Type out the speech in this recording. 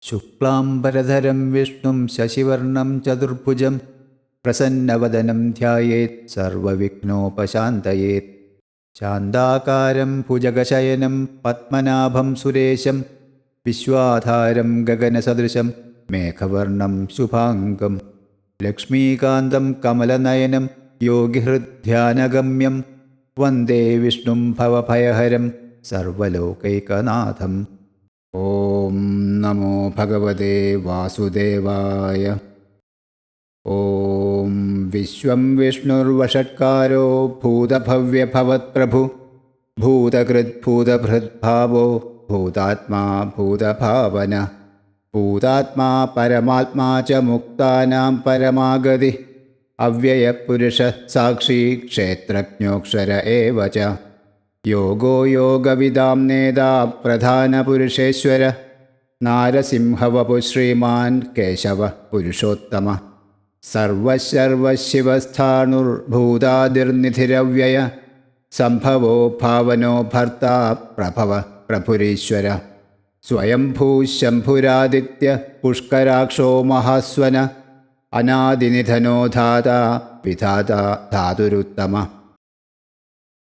ശുക്ലാംബരധരം വിഷ്ണും ശശിവർണം ചതുർഭുജം പ്രസന്നവദനം ധ്യായേത് സർവവിഘ്നോപശാന്തയേത്. ശാന്താകാരം ഭുജഗശയനം പത്മനാഭം സുരേശം വിശ്വാധാരം ഗഗനസദൃശം മേഘവർണം ശുഭാംഗം ലക്ഷ്മീകാന്തം കമലനയനം യോഗിഹൃദ്ധ്യാനഗമ്യം വന്ദേ വിഷ്ണും ഭവഭയഹരം സർവലോകൈകനാഥം. ഓം നമോ ഭഗവതേ വാസുദേവായ. ഓം വിശ്വം വിഷ്ണുർവഷട്കാരോ ഭൂതഭവ്യഭവത്പ്രഭു ഭൂതകൃദ്ഭൂതഭൃദ്ഭാവോ ഭൂതാത്മാ ഭൂതഭാവന ഭൂതാത്മാ പരമാത്മാ ച മുക്താനാം പരമാഗതി അവ്യയപുരുഷ സാക്ഷി ക്ഷേത്രജ്ഞോക്ഷര ഏവ ച യോഗോ യോഗവിദാം നേതാ പ്രധാനപുരുഷേശ്വര നാരസിംഹവപു ശ്രീമാൻ കേശവ പുരുഷോത്തമ സർവശർവശിവസ്ഥാണുർഭൂതാദിർനിധിരവ്യയ സംഭവോ ഭാവനോ ഭർത്താ പ്രഭവ പ്രഭുരീശ്വര സ്വയംഭൂശംഭുരാദിത്യ പുഷ്കരാക്ഷോ മഹാസ്വന അനാദിനിധനോ ധാതാ വിധാതാ ധാതുരുത്തമ